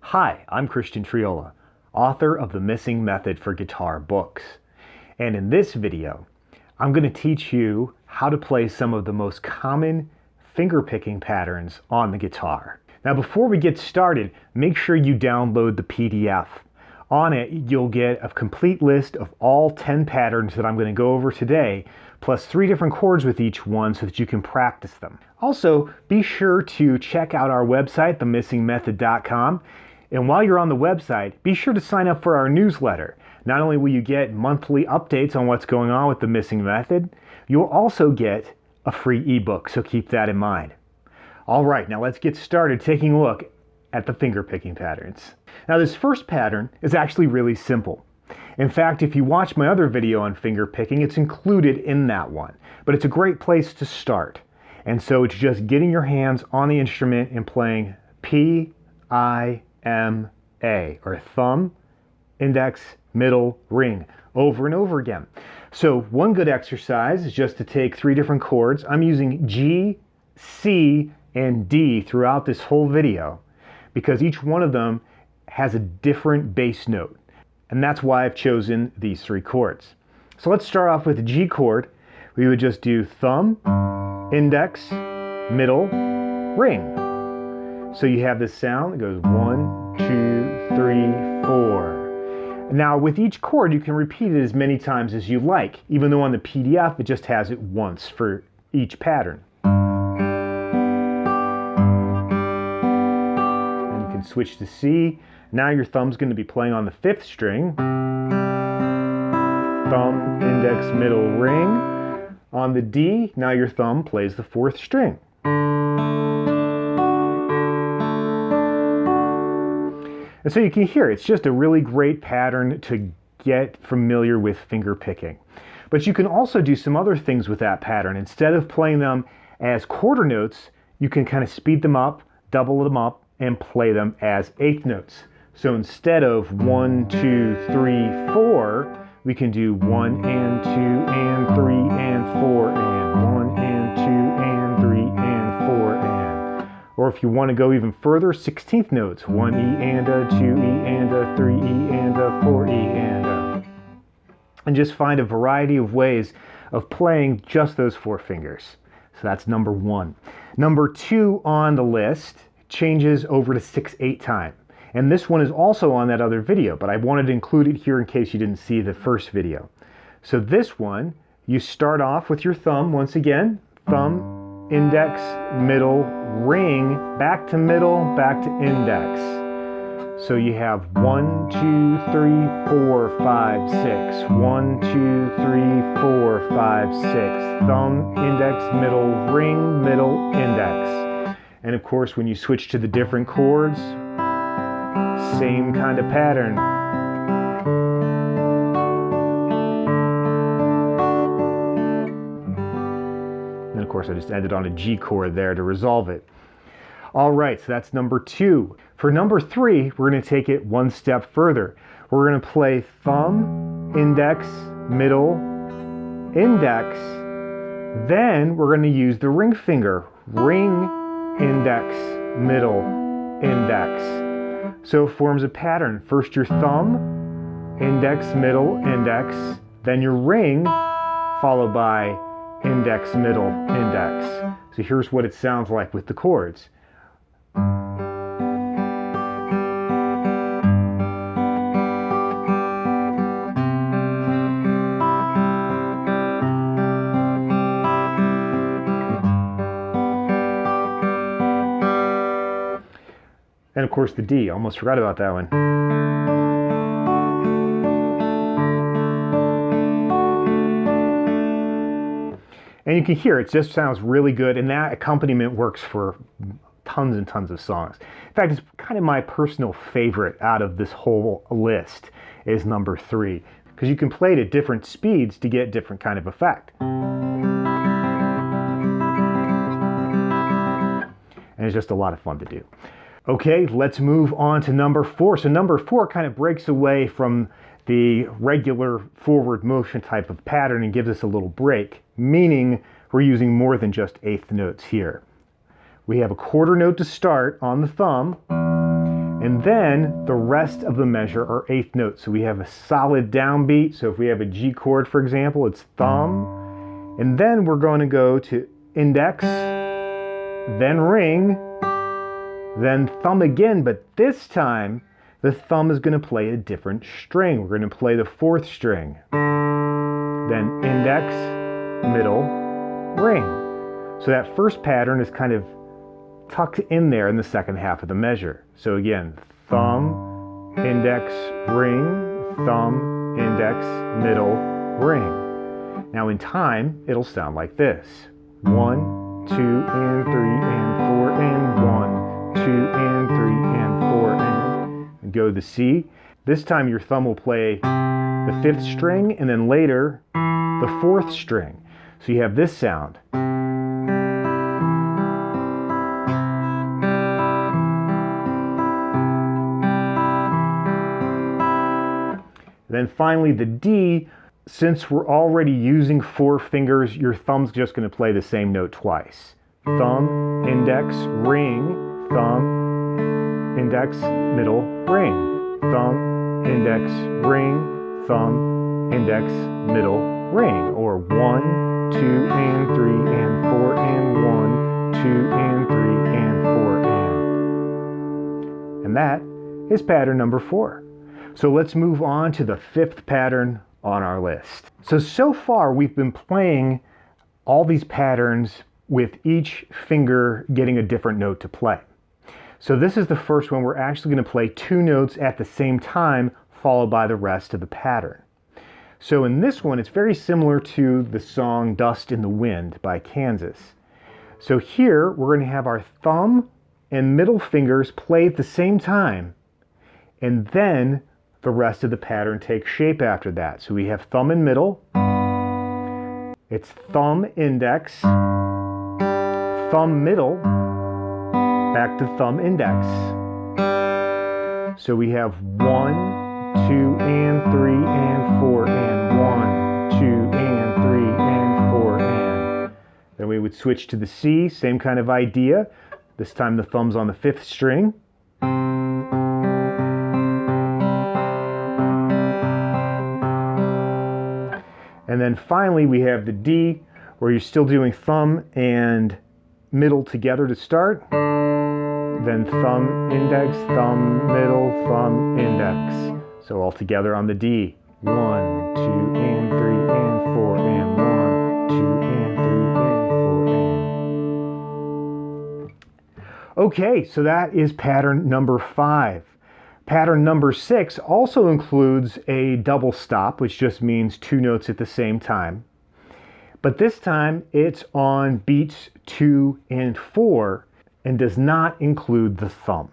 Hi, I'm Christian Triola, author of The Missing Method for Guitar books. And in this video, I'm going to teach you how to play some of the most common fingerpicking patterns on the guitar. Now before we get started, make sure you download the PDF. On it, you'll get a complete list of all 10 patterns that I'm going to go over today, plus 3 different chords with each one so that you can practice them. Also, be sure to check out our website, themissingmethod.com. And while you're on the website, be sure to sign up for our newsletter. Not only will you get monthly updates on what's going on with The Missing Method, you'll also get a free ebook, so keep that in mind. All right, now let's get started taking a look at the fingerpicking patterns. Now this first pattern is actually really simple. In fact, if you watch my other video on fingerpicking, it's included in that one. But it's a great place to start. And so it's just getting your hands on the instrument and playing P, I, M, A, or thumb, index, middle, ring, over and over again. So one good exercise is just to take 3 different chords. I'm using G, C, and D throughout this whole video because each one of them has a different bass note. And that's why I've chosen these 3 chords. So let's start off with the G chord. We would just do thumb, index, middle, ring. So you have this sound that goes 1, 2, 3, 4. Now with each chord you can repeat it as many times as you like, even though on the PDF it just has it once for each pattern. And you can switch to C. Now your thumb's going to be playing on the 5th string. Thumb, index, middle, ring. On the D, now your thumb plays the 4th string. And so you can hear it's just a really great pattern to get familiar with finger picking. But you can also do some other things with that pattern. Instead of playing them as quarter notes, you can kind of speed them up, double them up, and play them as 1/8 notes. So instead of 1, 2, 3, 4, we can do 1 and 2 and 3 and 4 and 1 and 2 and 3 and 4 and. Or if you want to go even further, 16th notes, 1 E and a, 2 E and a, 3 E and a, 4 E and a. And just find a variety of ways of playing just those 4 fingers. So that's number 1. Number 2 on the list changes over to 6/8 time. And this one is also on that other video, but I wanted to include it here in case you didn't see the first video. So this one, you start off with your thumb once again, thumb, index, middle, ring, back to middle, back to index. So you have 1, 2, 3, 4, 5, 6. 1, 2, 3, 4, 5, 6. Thumb, index, middle, ring, middle, index. And of course, when you switch to the different chords, same kind of pattern. And of course I just ended on a G chord there to resolve it. All right, so that's number 2. For number 3, we're going to take it one step further. We're going to play thumb, index, middle, index. Then we're going to use the ring finger. Ring, index, middle, index. So it forms a pattern. First your thumb, index, middle, index, then your ring, followed by index, middle, index. So here's what it sounds like with the chords. And of course the D, almost forgot about that one. And you can hear it just sounds really good, and that accompaniment works for tons and tons of songs. In fact, it's kind of my personal favorite out of this whole list is number 3, because you can play it at different speeds to get different kind of effect. And it's just a lot of fun to do. Okay, let's move on to number 4. So number 4 kind of breaks away from the regular forward motion type of pattern and gives us a little break, meaning we're using more than just 1/8 notes here. We have a quarter note to start on the thumb, And then the rest of the measure are eighth notes. So we have a solid downbeat. So if we have a G chord, for example, it's thumb. And then we're going to go to index, then ring, then thumb again. But this time, the thumb is going to play a different string. We're going to play the fourth string. Then index, middle, ring. So that first pattern is kind of tucked in there in the second half of the measure. So again, thumb, index, ring, thumb, index, middle, ring. Now in time, it'll sound like this. 1, 2, and 3, and 4, and 1, 2, and 3, and 4, and go to the C. This time your thumb will play the fifth string, and then later, the fourth string. So you have this sound. Then finally the D, since we're already using 4 fingers, your thumb's just going to play the same note twice. Thumb, index, ring, thumb, index, middle, ring. Thumb, index, ring, thumb, index, middle, ring. Or 1, 2, and 3, and 4, and 1, 2, and 3, and 4, and that is pattern number 4. So let's move on to the 5th pattern on our list. So far we've been playing all these patterns with each finger getting a different note to play. So this is the first one. We're actually going to play 2 notes at the same time, followed by the rest of the pattern. So in this one, it's very similar to the song Dust in the Wind by Kansas. So here we're going to have our thumb and middle fingers play at the same time, and then the rest of the pattern takes shape after that. So we have thumb and middle, it's thumb, index, thumb, middle, back to thumb, index. So we have 1, 2, and 3, and 4, and 1, 2, and 3, and 4, and. Then we would switch to the C, same kind of idea. This time the thumb's on the 5th string. And then finally we have the D, where you're still doing thumb and middle together to start. Then thumb, index, thumb, middle, thumb, index. So all together on the D. 1, 2, and 3, and 4, and 1, 2, and 3, and 4, and. Okay, so that is pattern number 5. Pattern number 6 also includes a double stop, which just means 2 notes at the same time. But this time it's on beats 2 and 4 and does not include the thumb.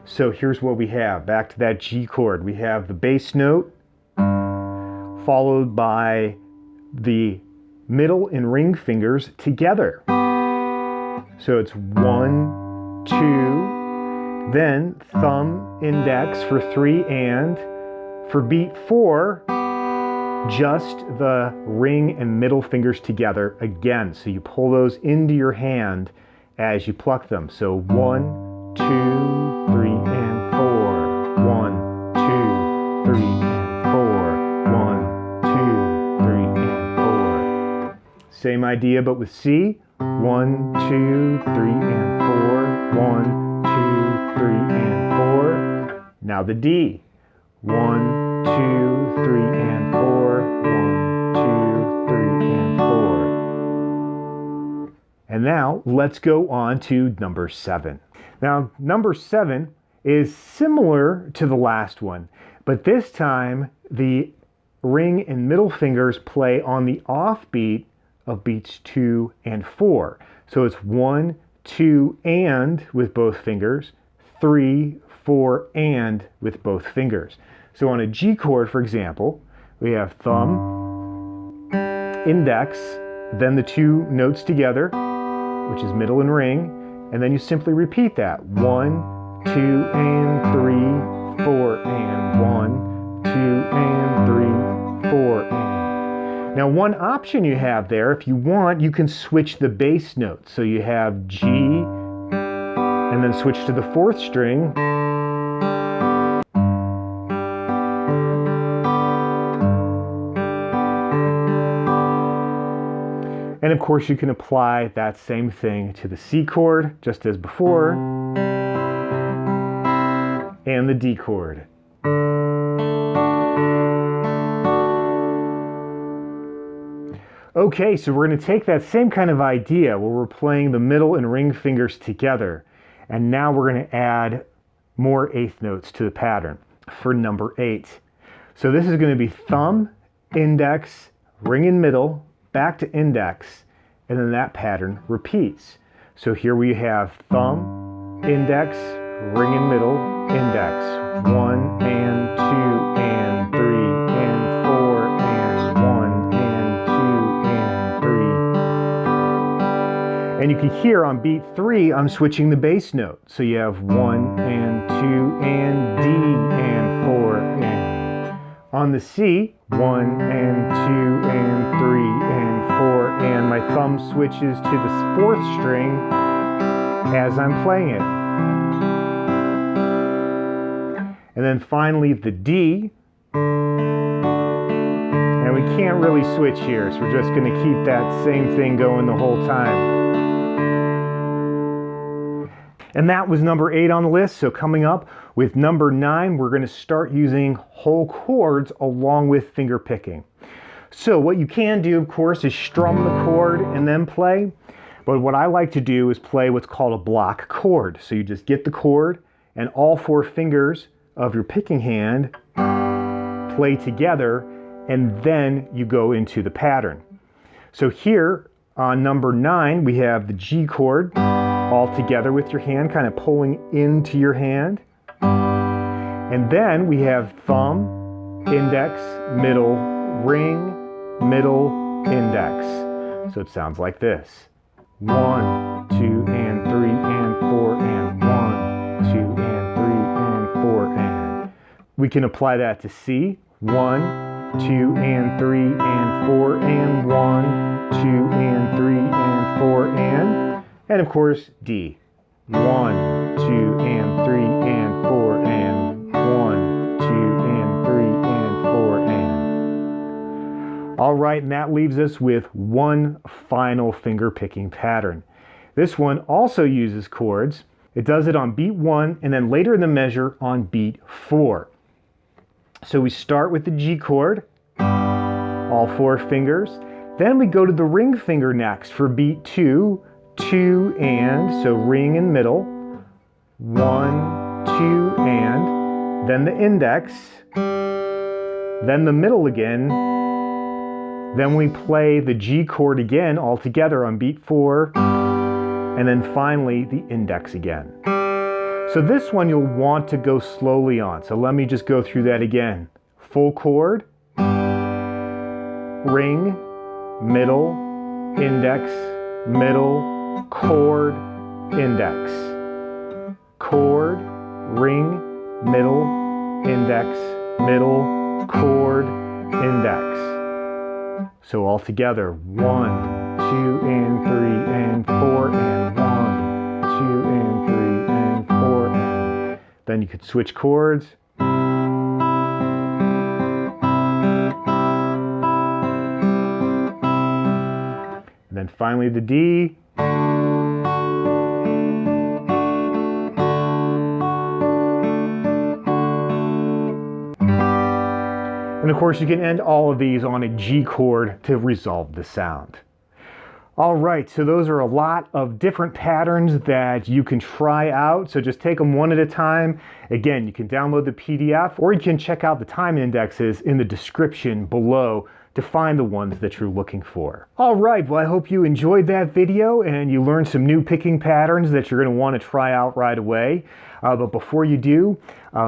So here's what we have. Back to that G chord. We have the bass note followed by the middle and ring fingers together. So it's 1, 2, then thumb, index for 3, and for beat 4, just the ring and middle fingers together again. So you pull those into your hand as you pluck them. So 1, 2, 3, and 4. 1, 2, 3, and 4. 1, 2, 3, and 4. Same idea, but with C. 1, 2, 3, and 4. 1, 2, 3, and 4. Now the D. 1, 2, 3, and 4. 1, 2, 3, and 4. And now let's go on to number 7. Now number 7 is similar to the last one, but this time the ring and middle fingers play on the offbeat of beats 2 and 4. So it's 1, 2, and with both fingers, 3, 4, and with both fingers. So on a G chord, for example, we have thumb, index, then the 2 notes together, which is middle and ring, and then you simply repeat that. 1, 2, and 3, 4, and 1, 2, and 3, 4, and. Now one option you have there, if you want, you can switch the bass notes. So you have G, and then switch to the 4th string, And of course you can apply that same thing to the C chord, just as before, and the D chord. Okay, so we're going to take that same kind of idea where we're playing the middle and ring fingers together, and now we're going to add more eighth notes to the pattern for number 8. So this is going to be thumb, index, ring and middle, back to index, and then that pattern repeats. So here we have thumb, index, ring and middle, index, 1 and 2 and 3 and 4 and 1 and 2 and 3. And you can hear on beat 3, I'm switching the bass note. So you have 1 and 2 and D and 4 and. On the C, 1 and 2 and 3 and 4, and my thumb switches to the 4th string as I'm playing it. And then finally the D, and we can't really switch here, so we're just going to keep that same thing going the whole time. And that was number 8 on the list. So coming up with number 9, we're going to start using whole chords along with finger picking. So what you can do, of course, is strum the chord and then play. But what I like to do is play what's called a block chord. So you just get the chord and all 4 fingers of your picking hand play together, and then you go into the pattern. So here on number 9, we have the G chord all together with your hand, kind of pulling into your hand. And then we have thumb, index, middle, ring, middle, index. So it sounds like this. 1, 2 and 3 and 4 and 1, 2 and 3 and 4 and. We can apply that to C. 1, 2 and 3 and 4 and 1, 2 and 3 and 4 and of course D. 1, 2 and 3 and 4 and 1, 2 and 3 and 4 and. All right, and that leaves us with one final finger picking pattern. This one also uses chords. It does it on beat 1 and then later in the measure on beat 4. So we start with the G chord, all 4 fingers. Then we go to the ring finger next for beat 2, 2 and, so ring and middle, 1, 2 and, then the index, then the middle again, then we play the G chord again all together on beat 4, and then finally the index again. So this one you'll want to go slowly on, so let me just go through that again. Full chord, ring, middle, index, middle, chord, index, chord, ring, middle, index, middle, chord, index. So all together, 1, 2 and 3 and 4 and 1, 2 and 3 and 4 and. Then you could switch chords. And then finally the D. And of course you can end all of these on a G chord to resolve the sound. All right, so those are a lot of different patterns that you can try out. So just take them one at a time. Again, you can download the PDF or you can check out the time indexes in the description below to find the ones that you're looking for. All right, well, I hope you enjoyed that video and you learned some new picking patterns that you're going to want to try out right away. But before you do,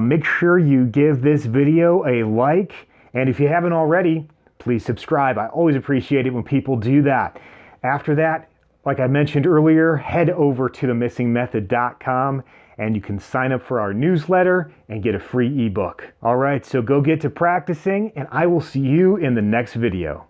make sure you give this video a like. And if you haven't already, please subscribe. I always appreciate it when people do that. After that, like I mentioned earlier, head over to themissingmethod.com and you can sign up for our newsletter and get a free ebook. All right, so go get to practicing and I will see you in the next video.